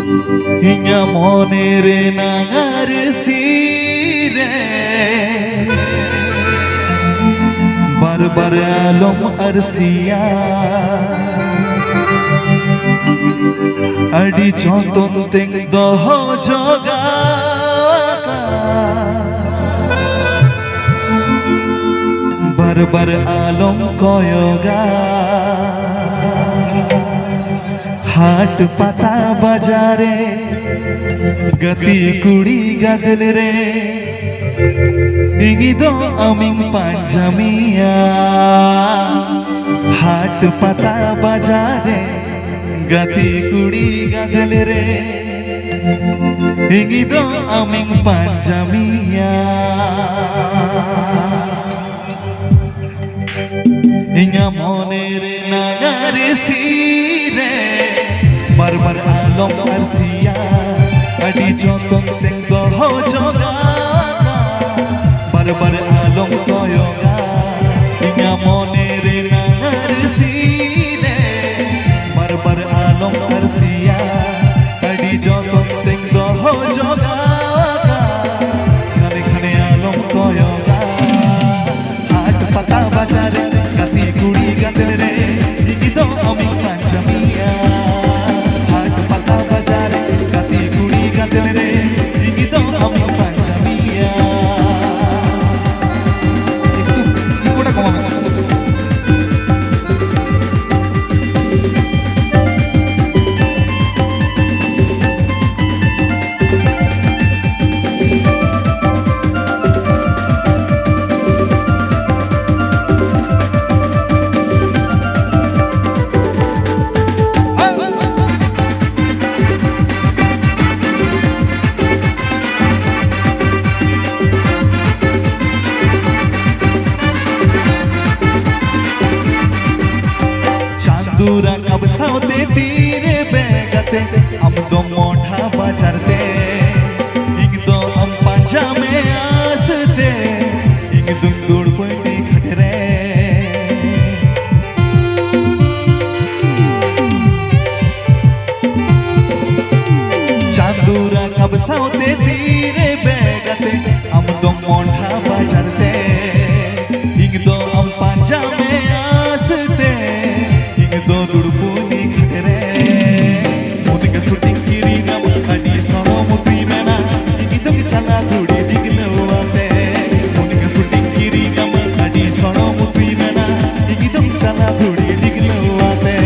Inya monere nangar sire Bar-bar alom arsia Adi conton ting doho joga Bar-bar alom koyoga हाट पता बाजारे गति कुड़ी गदल रे इंगी दो अमिंग पंजमिया हाट पता बाजारे गति कुड़ी गदल रे इंगी दो अमिंग पंजमिया इंगा मोने रे नागारे सीरे Bar-bar alom arsia Adi jontong teng doho joga Bar-bar alom koyoga Inga monere nangar sine Bar-bar alom arsia Adi jontong teng doho joga Khane-khane alom koyoga Haat pata bajare Gati kudi gadel re Ingi do aming panjamiya दूरा कब साउते तीरे बेगते हम दो मोठा बजरते इंग दो हम पंजा में आसते इंग दुम दूर पटी खटरे चांदूरा कब साउते तीरे बेगते हम दो मोठा बजरते इंग दो हम पंजा में आसते do durpuni khakre unika shooting kiri nam adi sono mutri mena igidong chala thudi diglawate unika shooting kiri nam adi sono mutri mena igidong chala thudi diglawate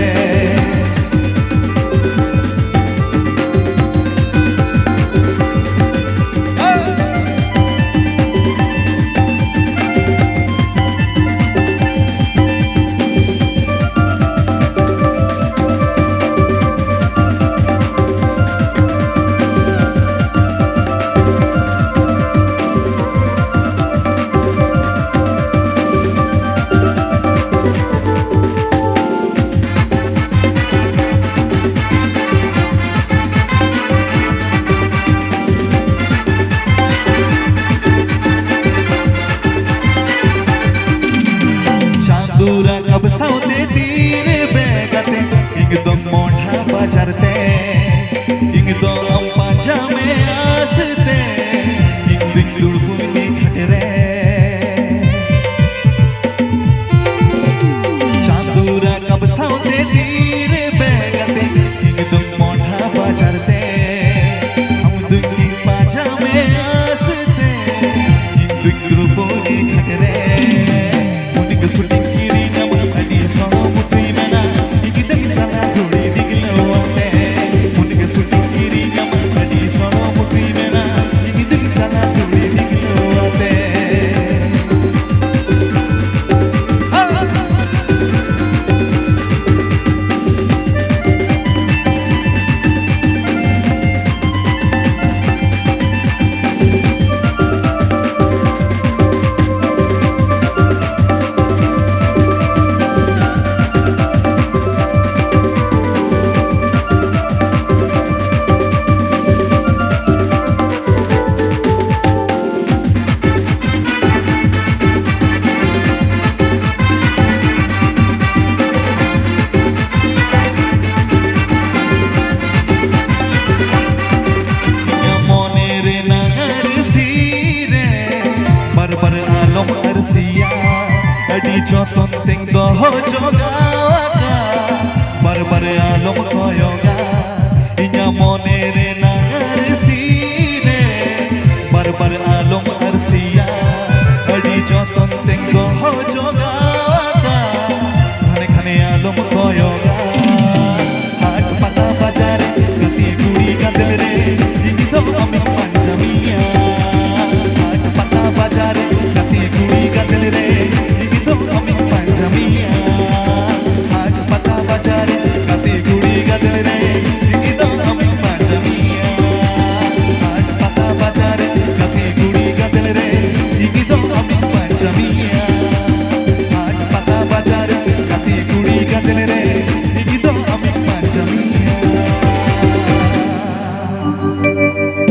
दूरा कब साउते तीरे बेगते इंग दो मोठा बजरते इंग दो हम पंजा में आसते इंग दिन दुड़पुनी खटरे चांदूरा कब साउते तीरे बेगते इंग दो मोठा बजरते हम दुनी पंजा में आसते इंग दिन दुड़पुनी खटरे उनिक shooting sono mutri mena igidong chala thudi diglawate ᱟᱹᱰᱤ ᱡᱚᱛᱚᱱ ᱛᱮᱧ ᱫᱚᱦᱚ ᱡᱚᱜᱟᱣ ᱟᱠᱟᱫ ᱵᱟᱨ ᱵᱟᱨ ᱟᱞᱚᱢ ᱠᱚᱭᱚᱜᱟ ᱤᱧᱟᱹᱜ ᱢᱚᱱᱮ ᱨᱮᱱᱟᱜ ᱟᱹᱨᱥᱤ ᱨᱮ ᱵᱟᱨ ᱵᱟᱨ ᱟᱞᱚᱢ ᱟᱹᱨᱥᱤᱭᱟ ᱟᱹᱰᱤ ᱡᱚᱛᱚᱱ ᱛᱮᱧ ᱫᱚᱦᱚ ᱡᱚᱜᱟᱣ ᱟᱠᱟᱫ ᱜᱷᱟᱱᱮ ᱜᱷᱟᱱᱮ ᱟᱞᱚᱢ ᱠᱚᱭᱚᱜᱟ ᱦᱟᱴ ᱯᱟᱛᱟ ᱵᱟᱡᱟᱨ ᱜᱟᱛᱮ ᱠᱩᱲᱤ ᱜᱟᱫᱮᱞ ᱨᱮ ᱤᱧ ᱫᱚ ᱟᱢᱤᱧ ᱯᱟᱸᱡᱟᱢᱤᱭᱟ ᱦᱟᱴ ᱯᱟᱛᱟ ᱵᱟᱡᱟর গাতি কুড়ি গাদল রে ইনি তো আমি পাঞ্জামিয়া হাট পাতা বাজার গাতি কুড়ি গাদল রে ইনি তো আমি পাঞ্জামিয়া হাট পাতা বাজার গাতি কুড়ি গাদল রে ইনি তো আমি পাঞ্জামিয়া হাট পাতা বাজার গাতি কুড়ি গাদল রে ইনি তো আমি পাঞ্জামিয়া